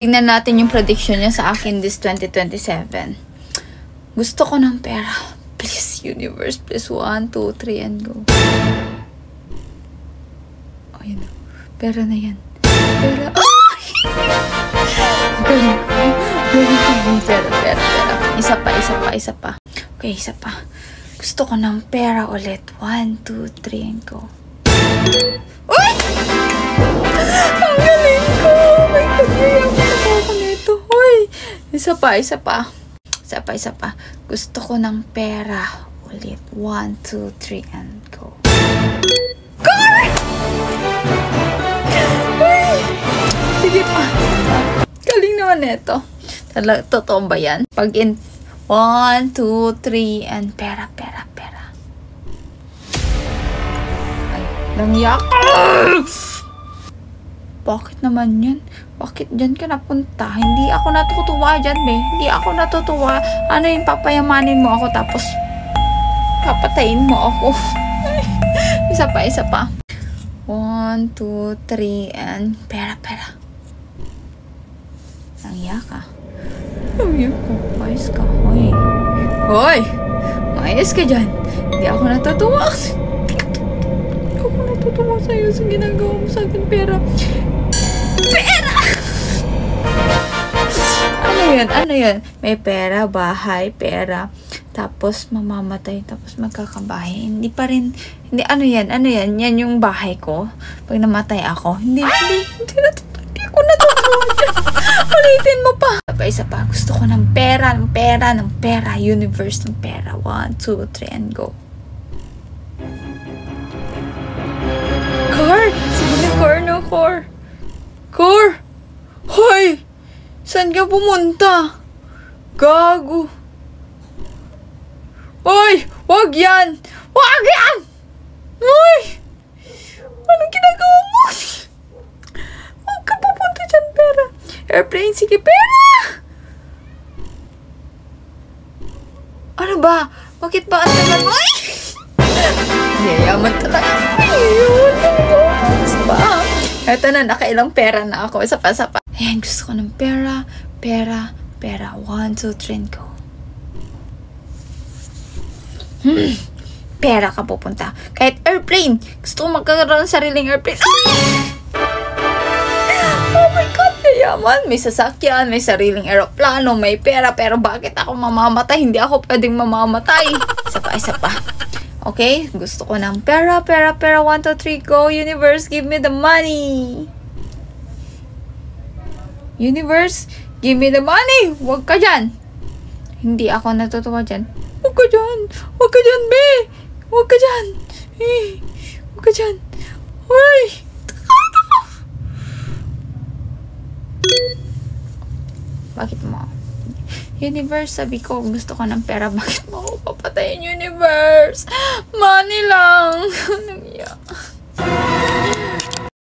Tingnan natin yung prediction niya sa akin this 2027. Gusto ko ng pera. Please, universe. Please, 1, 2, 3, and go. Oh, yun. Pera na yan. Pera. Oh! Galing ko. Pera. Isa pa. Okay, isa pa. Gusto ko ng pera ulit. 1, 2, 3, and go. Uy! Ang galing ko! May tagyayaman ako nito. Uy! Isa pa. Gusto ko ng pera ulit. 1, 2, 3, and go. Car! Uy! Sige pa. Galing naman nito. Totoo ba yan? Pag in 1, 2, 3, and pera. Ay, langyak. Bakit naman yan? Bakit dyan ka napunta? Hindi ako natutuwa dyan, be. Hindi ako natutuwa. Ano yung papayamanin mo ako tapos papatayin mo ako. Isa pa. 1, 2, 3, and pera. Langyak ka. Langyak ko. Mayos ka. Hoy! Mayos ka dyan. Hindi ako natutuwa. Hindi ako natutuwa sa'yo sa ginagawa mo sa akin. Pera! Ano yun? May pera, bahay, pera. Tapos mamamatay, tapos magkakabahay. Hindi pa rin, ano yan? Yan yung bahay ko. Pag namatay ako, hindi ako natutuwa dyan. Ulitin mo pa. Isa pa. Gusto ko ng pera. Universe ng pera. 1, 2, 3, and go. Car! Sige na, car, no, car. Car! Hoy! Saan ka pumunta? Gago. Hoy! Wag yan! Hoy! Anong ginagawa mo? Huwag ka pupunta dyan, pera. Airplane, sige, pera! Ano ba? Bakit ba ang tagal mo? Ay! Yayaman talaga. Eto na, nakailang pera na ako. Isa pa. Ayan, gusto ko ng pera. 1, 2, 3, and go. Pera ka pupunta. Kahit airplane. Gusto ko magkakaroon ng sariling airplane. Oh my God, yayaman. May sasakyan, may sariling aeroplano, may pera. Pero bakit ako mamamatay? Hindi ako pwedeng mamamatay. Isa pa. Okay, gusto ko ng pera. 1, 2, 3, go. Universe, give me the money. Universe, give me the money. Huwag ka dyan. Hindi ako natutuwa dyan. Huwag ka dyan, be. Huwag ka dyan. Hoy. Bakit mo? Universe, sabi ko, gusto ko ng pera. Bakit mo ako papatayin, Universe? Money lang. Anong iya?